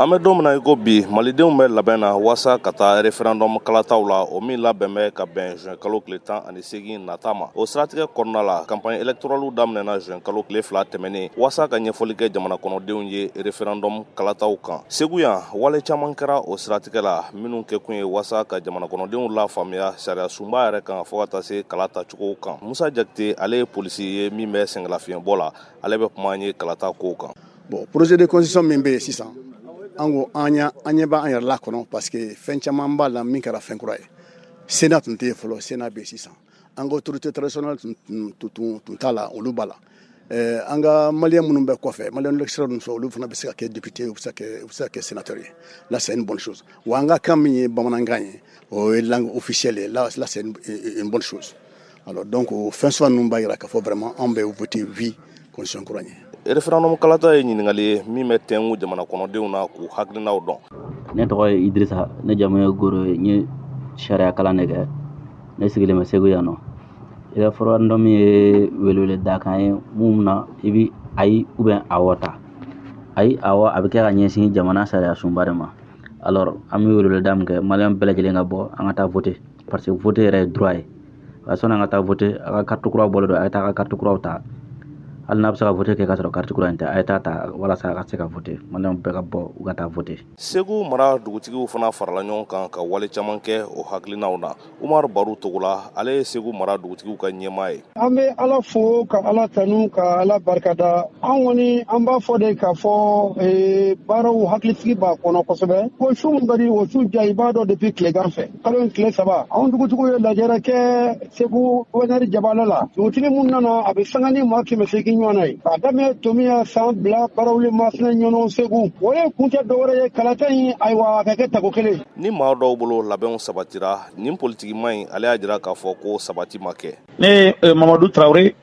An bɛ don min na i ko bi malidenw bɛ labɛn na waasa ka taa référendum kalataw la o min labɛn bɛ ka bɛn juin kalo tile 18 nata ma. O siratigɛ kɔnɔna la campagne électorale daminɛna juin kalo tile 2 tɛmɛnen waasa ka ɲɛfɔli kɛ jamana kɔnɔdenw ye référendum kalataw kan. Segu yan wale caman kɛra o siratigɛ la minnu kɛ kun ye waasa ka jamana kɔnɔdenw la faamuya sariya sunba yɛrɛ kan fɔ ka taa se kalata cogo kan. Musa Jakite ale ye polisi ye min bɛ sɛngɛlafiɲɛbɔ la ale bɛ kuma an ye kalata ko kan. Bon projet de constitution min bɛ sisan an ko an ɲɛ b'an yɛrɛ la kɔnɔ parce que fɛn caman b'a la min kɛra fɛn kura ye. Sénat tun tɛ yen fɔlɔ, Sénat bɛ sisan. An ka autorité traditionnelle tun t'a la, olu b'a la. An ka maliyɛn minnu bɛ kɔfɛ, maliyɛn extérieur ninnu fɛ olu fana bɛ se ka kɛ député, u bɛ se ka kɛ sénateur ye. Là c'est une bonne chose. Wa an ka kan min ye bamanankan ye, o ye langue officielle ye. Là c'est une bonne chose. Alors donc fɛn saba ninnu b'a jira k'a fɔ vraiment an bɛ voter oui constitution kura ɲɛ. Référendum kalata ye ɲininkali ye min bɛ tɛngu jamana kɔnɔdenw na k'u hakilinaw dɔn. Ne tɔgɔ ye Idrissa, ne jamu ye Goro ye, n ye sariya kalan de kɛ, ne sigilen bɛ Segu yan nɔ. Référendum ye welewele da kan ye mun na i bi ayi ou bien awɔ ta. Ayi awɔ a bɛ kɛ ka ɲɛsin jamana sariya sunba de ma. Alors an bɛ welewele da min kɛ maliyɛn bɛɛ lajɛlen ka bɔ an ka taa voter parce que voter yɛrɛ ye droit ye. Sɔni an ka taa voter a ka carte kuraw bɔlen don a ye taa a ka carte kuraw ta. Hali n'a bɛ se ka voter kɛ ka sɔrɔ carte kura in tɛ a ye taa ta walasa a ka se ka voter maliyɛnw bɛɛ ka bɔ u ka taa voter. Segu mara dugutigiw fana farala ɲɔgɔn kan ka wale caman kɛ o hakilinaw na. Umar Baru Togola ale ye Segu mara dugutigiw ka ɲɛmaa ye. An bɛ Ala fo ka Ala tanu ka Ala barikada. An kɔni an b'a fɔ de k'a fɔ baaraw hakilisigi b'a kɔnɔ kosɛbɛ. Ko su min ka di o su ja i b'a dɔn depuis tilegan fɛ. Kalo in tile 3 anw dugutigiw ye lajɛrɛ kɛ Segu gouverneur Jabala la. Dugutigi mun nana a bɛ sanga ni maa 800 ɲɔgɔn na ye. K'a daminɛ Tomiya san bila barawuli masina ɲɔnɔ Segu. O ye kun tɛ dɔwɛrɛ ye kalata in ayiwa a ka kɛ tago kelen. Ni maa dɔw bolo labɛnw sabatira nin politiki ma ɲi ale y'a jira k'a fɔ ko sabati ma kɛ. Ne Mamadou Traoré,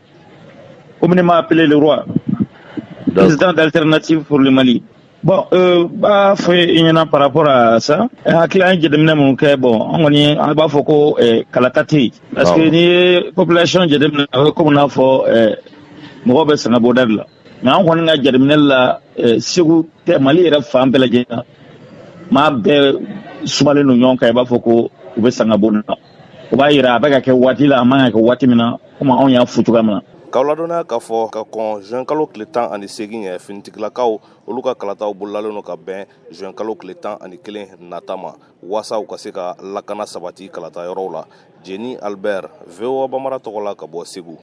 communément appelé le roi, président d'Alternative pour le Mali. Bon, b'a fɔ i ɲɛna par rapport à ça. Hakili an ye jateminɛ mun kɛ bon an kɔni an b'a fɔ ko kalata tɛ yen. Parce que ni ye population jateminɛ a bɛ komi n'a fɔ mɔgɔ bɛ sanga bɔda de la. Mais an kɔni ka jateminɛ la Segu tɛ Mali yɛrɛ fan bɛɛ lajɛlen maa bɛɛ sumalen don ɲɔgɔn kan i b'a fɔ ko u bɛ sanga bɔ na. O b'a yira a bɛ ka kɛ waati la a man ka kɛ waati min na komi anw y'a fɔ cogoya min na. K'aw ladɔnniya k'a fɔ ka kɔn juin kalo tile 18 ye finitigilakaw olu ka kalataw bololalen don ka bɛn juin kalo tile 11 nata ma waasa u ka se ka lakana sabati kalata yɔrɔw la. Jeni Albert, VOA Bambara tɔgɔ la ka bɔ Segu.